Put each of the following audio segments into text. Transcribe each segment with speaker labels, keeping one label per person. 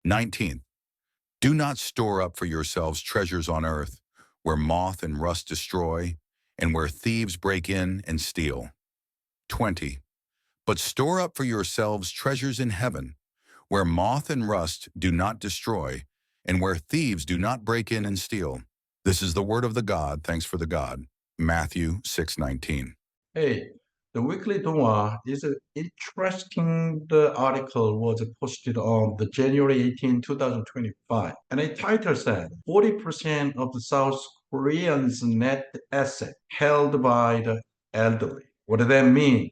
Speaker 1: 19th, do not store up for yourselves treasures on earth, where moth and rust destroy, and where thieves break in and steal. 20, but store up for yourselves treasures in heaven, where moth and rust do not destroy, and where thieves do not break in and steal. This is the word of the God. Thanks for the God. Matthew 6:19.
Speaker 2: Hey, the weekly Dongwa is an interesting. The article was posted on the January 18, 2025, and a title said 40% of the South Koreans' net asset held by the elderly. What does that mean?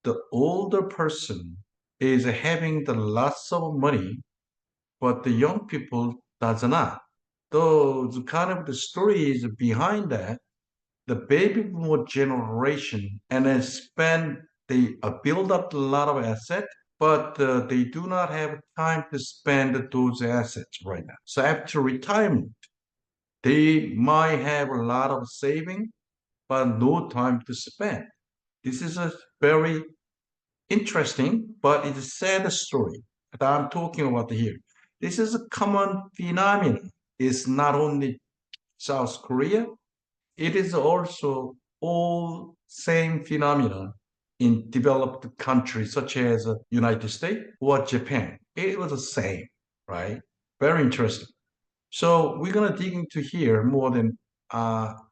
Speaker 2: The older person is having the lots of money, but the young people does not. Those kind of the stories behind that, the baby boomer generation, and then they build up a lot of assets, but they do not have time to spend those assets right now. So after retirement, they might have a lot of saving, but no time to spend. This is a very interesting, but it's a sad story that I'm talking about here. This is a common phenomenon. It's not only South Korea, it is also all same phenomenon in developed countries such as United States or Japan. It was the same, right? Very interesting. So we're gonna dig into here more than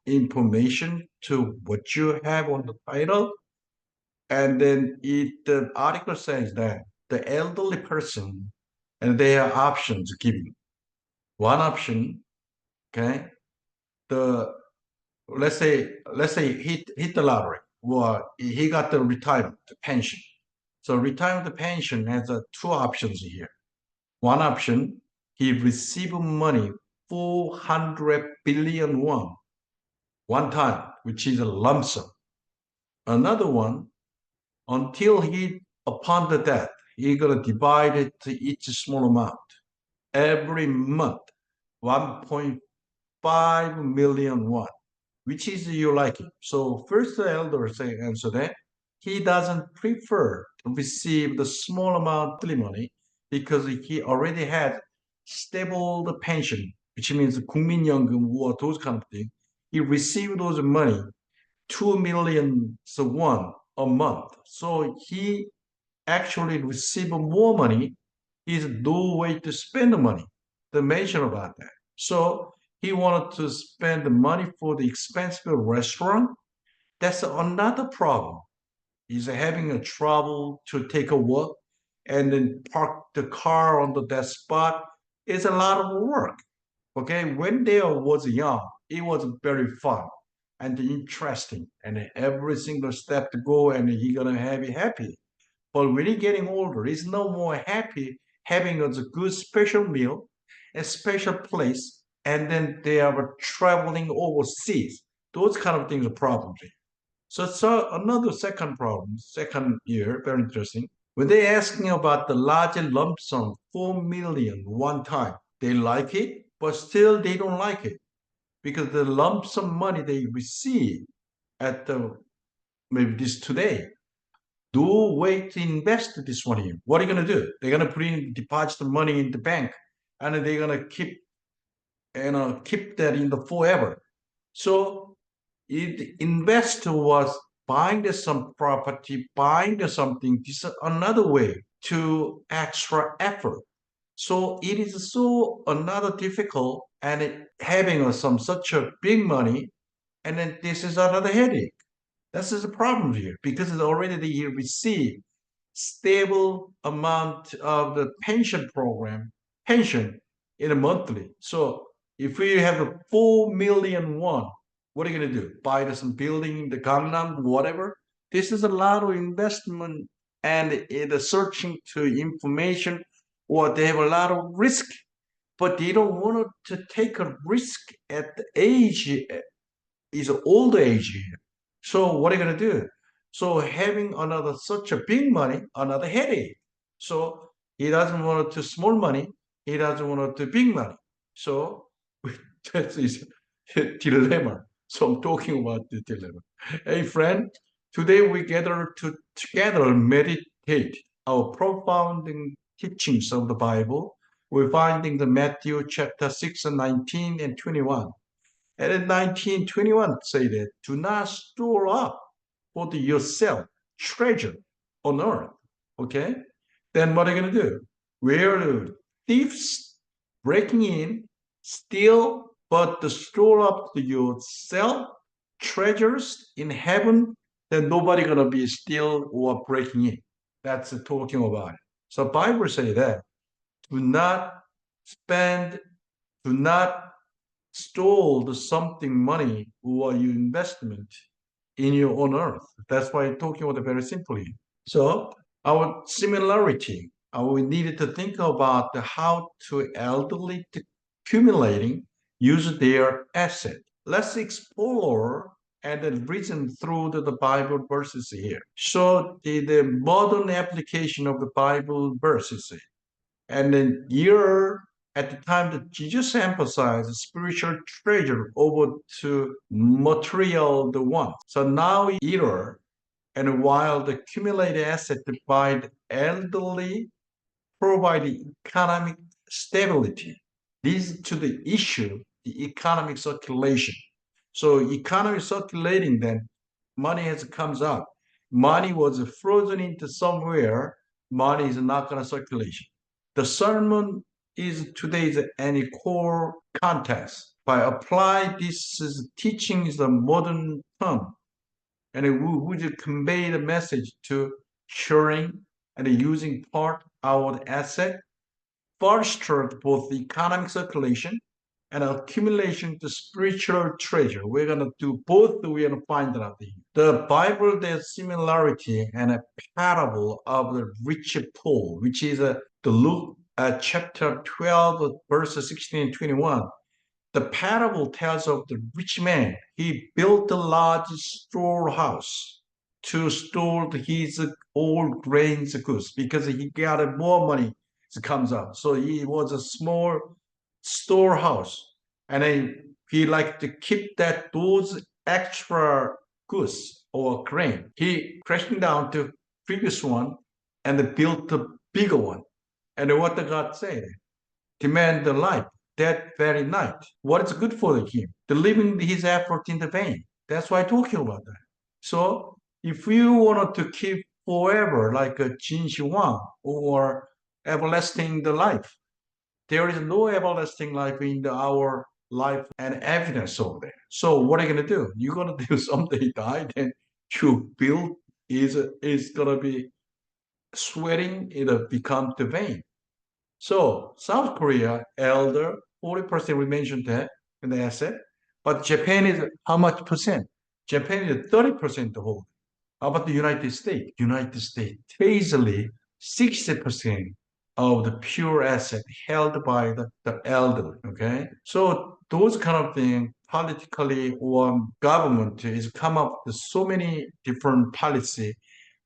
Speaker 2: information to what you have on the title, and then the article says that the elderly person and their options given. One option, okay, the let's say he hit the lottery, or he got the retirement the pension. So retirement pension has two options here. One option, he received money 400 billion one time, which is a lump sum. Another one, until he upon the death, he gonna divide it to each small amount every month, 1.5 million won, which is you like it. So first the elder say answer that he doesn't prefer to receive the small amount of money because he already had stable the pension, which means 국민연금 or those kind of thing. He received those money 2 million won a month. So he actually received more money. He's no way to spend the money. They mention about that. So he wanted to spend the money for the expensive restaurant. That's another problem. He's having a trouble to take a walk and then park the car on that spot. It's a lot of work. Okay, when they was young, it was very fun and interesting, and every single step to go, and he gonna have it happy. But when he getting older, he's no more happy having a good special meal, a special place, and then they are traveling overseas. Those kind of things are problems. So another second problem, second year, very interesting. When they asking about the large lump sum, 4 million one time, they like it, but still they don't like it because the lump sum money they receive at the maybe this today, do wait to invest this money. What are you gonna do? They're gonna deposit the money in the bank, and they're gonna keep that in the forever. So the investor was buying the some property, buying the something. This is another way to extra effort. So it is so another difficult, and having some such a big money, and then this is another headache. This is a problem here because it's already they receive stable amount of the pension in a monthly. So if we have a 4 million won, what are you going to do? Buy some building, the Gangnam, whatever. This is a lot of investment, and it is searching to information, or they have a lot of risk, but they don't want to take a risk at the age is old age here. So what are you going to do? So having another such a big money, another headache. So he doesn't want to small money. He doesn't want to big money. So that is a dilemma. So I'm talking about the dilemma. Hey friend, today we gather to together meditate our profound teachings of the Bible. We're finding the Matthew chapter 6 and 19 and 21. And in 19:21 say that, do not store up for yourself treasure on earth. Okay? Then what are you going to do? Where the thieves breaking in, steal, but to store up to yourself treasures in heaven, then nobody going to be steal or breaking in. That's talking about it. So Bible say that do not spend, do not store the something money or your investment in your own earth. That's why I'm talking about it very simply. So our similarity, we needed to think about how to elderly to accumulating use their asset. Let's explore and then reason through the Bible verses here. So the modern application of the Bible verses and then here at the time that Jesus emphasized spiritual treasure over to material the one. So now either and while the accumulated asset by the elderly provide economic stability, leads to the issue, the economic circulation. So economy circulating, then money has comes out. Money was frozen into somewhere. Money is not going to circulation. The sermon is today's any core context. By apply this teaching is a modern term, and it would convey the message to sharing and using part our asset, fostered both the economic circulation and accumulation to spiritual treasure. We're going to do both. We're going to find out here. The Bible, there's similarity and a parable of the rich poor, which is the Luke chapter 12, verses 16 and 21. The parable tells of the rich man. He built a large storehouse to store his old grains goods because he got more money comes out. So he was a small storehouse, and he liked to keep those extra goods or grain. He crashing down to previous one and built a bigger one. And what the God said, demand the life that very night. What is good for him? The living his effort in the vain. That's why I'm talking about that. So if you wanted to keep forever like a Jin Wang or everlasting the life, there is no everlasting life in our life and evidence over there. So what are you gonna do? You're gonna do someday die, then you build is gonna be sweating, it'll become the vain. So South Korea, elder, 40% we mentioned that in the asset, but Japan is how much percent? Japan is 30% hold. How about the United States? United States, easily 60% of the pure asset held by the elderly. Okay. So those kind of things politically or government is come up with so many different policy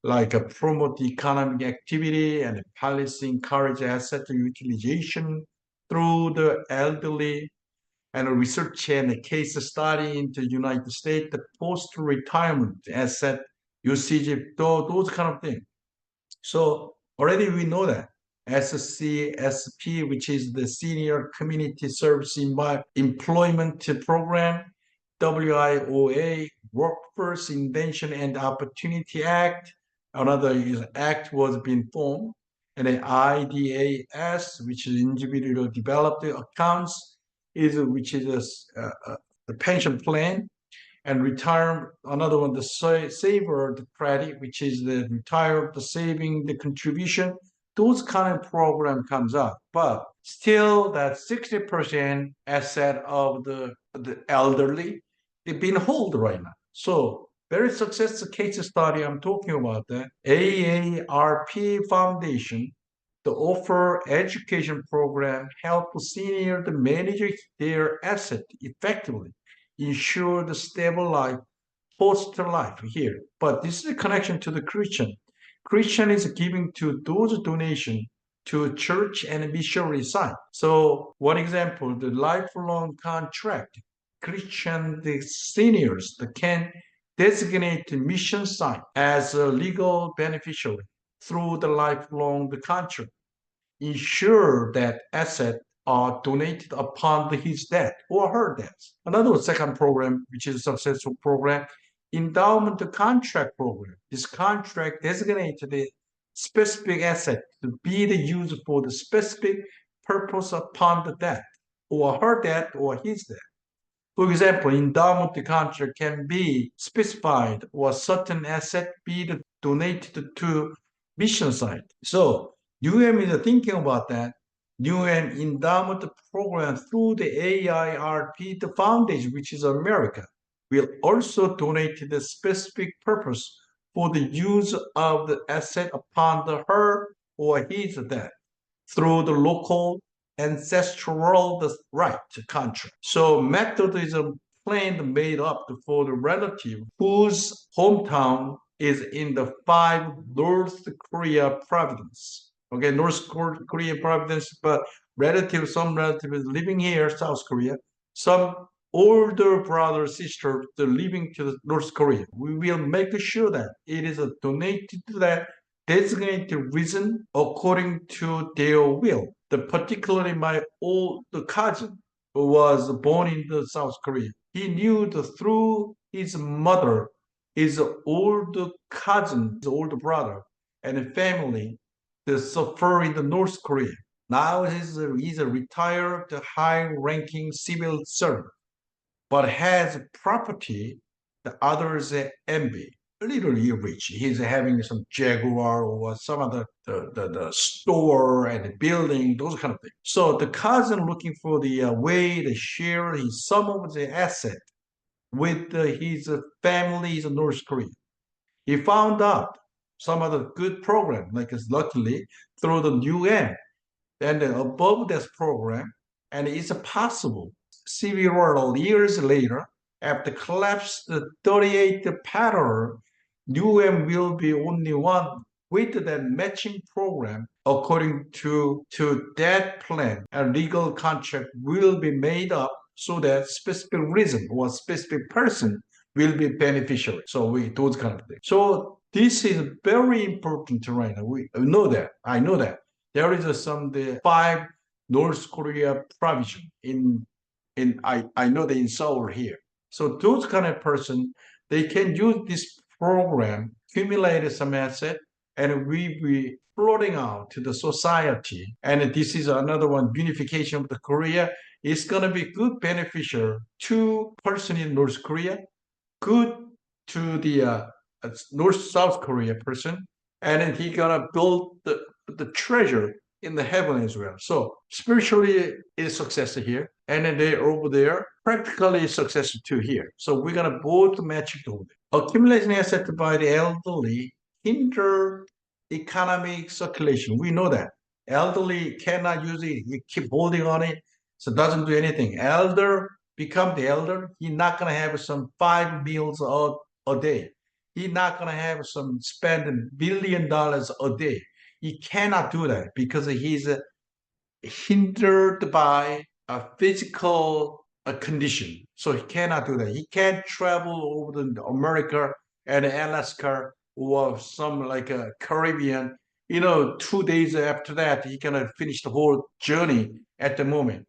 Speaker 2: like promote economic activity and policy encourage asset utilization through the elderly and research and case study in the United States, the post-retirement asset usage, those kind of things. So already we know that SCSP, which is the Senior Community Service Employment Program, WIOA, Workforce Invention and Opportunity Act, another act was being formed, and the IDAS, which is Individual Developed Accounts, which is the pension plan, and retire another one, the saver the credit, which is the retire the saving the contribution. Those kind of program comes up, but still that 60% asset of the elderly they've been hold right now. So very successful case study I'm talking about that AARP Foundation, the offer education program help senior to manage their asset effectively, ensure the stable life, post life here. But this is a connection to the Christian. Christian is giving to those donation to church and missionary site. So one example, the lifelong contract. Christian the seniors can designate the mission site as a legal beneficiary through the lifelong contract. ensure that assets are donated upon his death or her death. Another second program, which is a successful program, endowment contract program. This contract designates the specific asset to be used for the specific purpose upon the death or her death or his death. For example, endowment contract can be specified or certain asset be donated to mission site. So UM is thinking about that. UN endowment program through the AIRP, the foundation, which is America, will also donate to the specific purpose for the use of the asset upon the her or his death through the local ancestral right contract. So Methodism plan made up for the relative whose hometown is in the 5 North Korea province. Okay, North Korea province, but some relatives living here, South Korea, some older brother, sister, living to the North Korea. We will make sure that it is donated to that designated reason according to their will. Particularly my old cousin who was born in the South Korea. He knew through his mother, his old cousin, his older brother, and family that suffer in the North Korea. Now he's a retired, high-ranking civil servant, but has property that others envy. Literally rich. He's having some Jaguar or some other the store and the building, those kind of things. So the cousin looking for the way to share some of the asset with his family in North Korea. He found out some other good program, like luckily through the UN and above this program, and it's possible several years later, after collapse the 38 pattern, UM will be only one with that matching program according to that plan. A legal contract will be made up so that specific reason or specific person will be beneficiary. So those kind of things. So this is very important right now. We know that. I know that there is the 5 North Korea provision I know that in Seoul here. So those kind of person, they can use this program, accumulate some asset, and we be floating out to the society. And this is another one, unification of the Korea. It's gonna be good beneficial to person in North Korea, good to the North South Korea person, and then he gonna build the treasure in the heaven as well. So spiritually is success here, and then they over there practically success too here. So we're gonna both match it over there. Accumulating asset by the elderly hinder economic circulation. We know that elderly cannot use it. You keep holding on it, so it doesn't do anything. Elder become the elder. He's not gonna have some 5 meals a day. He's not gonna have some spend $1 billion a day. He cannot do that because he's hindered by a physical condition. So he cannot do that. He can't travel over the America and Alaska or some like a Caribbean. 2 days after that, he cannot finish the whole journey at the moment.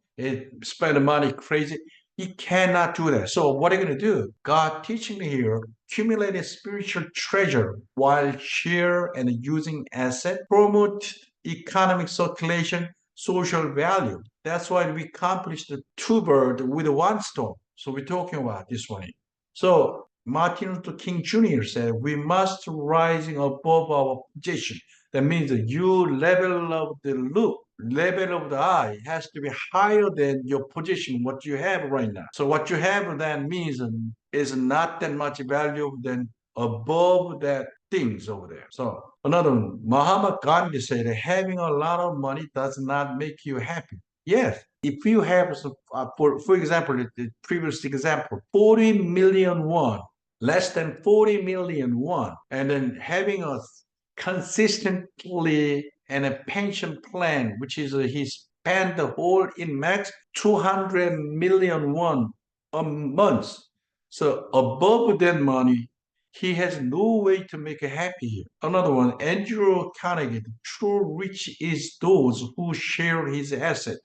Speaker 2: Spend the money crazy. He cannot do that. So what are you going to do? God teaching me here, accumulate a spiritual treasure while share and using asset, promote economic circulation, social value. That's why we accomplished the 2 birds with 1 stone. So we're talking about this one. So Martin Luther King Jr. said, we must rise above our position. That means that your level of the look, level of the eye has to be higher than your position, what you have right now. So what you have then means is not that much value than above that things over there. So another one, Mahatma Gandhi said that having a lot of money does not make you happy. Yes, if you have, for example, the previous example, 40 million won, less than 40 million won, and then having a consistently and a pension plan, which is he spent the whole in max 200 million won a month. So above that money, he has no way to make it happy. Another one, Andrew Carnegie, the true rich is those who share his asset.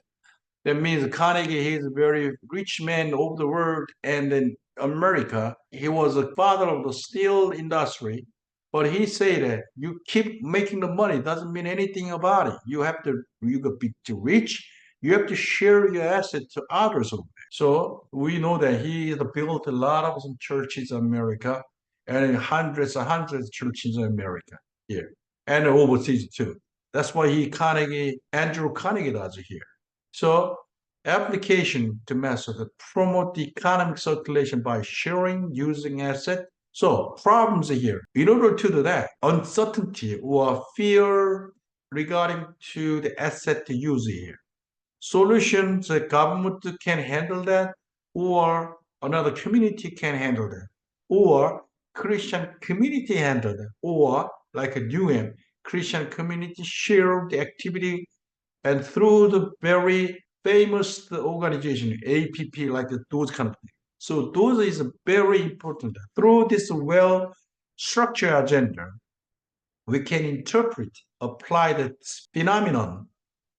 Speaker 2: That means Carnegie, he's a very rich man of the world, and in America, he was a father of the steel industry. But he said that you keep making the money doesn't mean anything about it. You got be too rich. You have to share your asset to others. So we know that he has built a lot of some churches in America, and hundreds and hundreds of churches in America here and overseas too. That's why Andrew Carnegie does it here. So application to method promote the economic circulation by sharing using asset. So problems here. In order to do that, uncertainty or fear regarding to the asset use here. Solutions, the government can handle that, or another community can handle that, or Christian community handle that, or like a UN, Christian community share the activity and through the very famous organization, APP, like those kind of things. So those is very important. Through this well-structured agenda, we can interpret, apply the phenomenon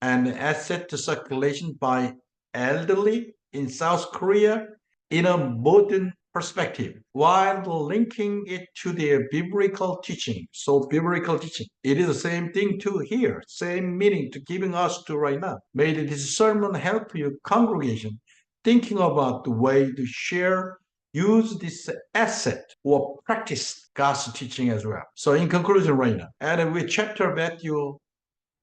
Speaker 2: and asset circulation by elderly in South Korea in a modern perspective, while linking it to their biblical teaching. So biblical teaching, it is the same thing to here, same meaning to giving us to right now. May this sermon help you, congregation, thinking about the way to share, use this asset or practice God's teaching as well. So in conclusion right now, and with chapter Matthew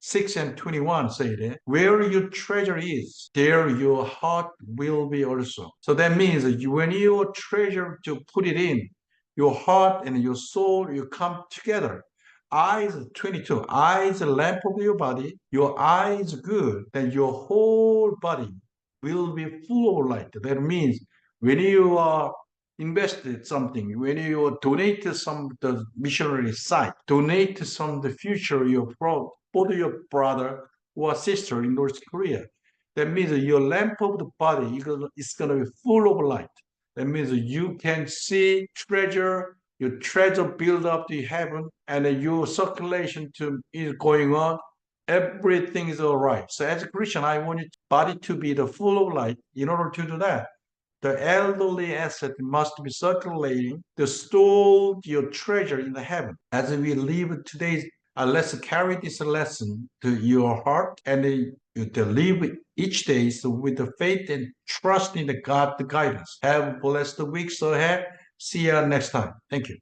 Speaker 2: 6 and 21 say that where your treasure is, there your heart will be also. So that means that when you treasure to put it in, your heart and your soul, you come together. Eyes 22, eyes a lamp of your body, your eyes good, then your whole body will be full of light. That means when you are invested something, when you donate to some the missionary site, donate to some the future your for your brother or sister in North Korea. That means your lamp of the body is going to be full of light. That means you can see treasure, your treasure build up to heaven, and your circulation is going on. Everything is all right. So as a Christian, I want your body to be the full of light. In order to do that, the elderly asset must be circulating to store your treasure in the heaven. As we live today's, let's carry this lesson to your heart and you to live each day so with the faith and trust in the God, the guidance. Have a blessed week. So have. See you next time. Thank you.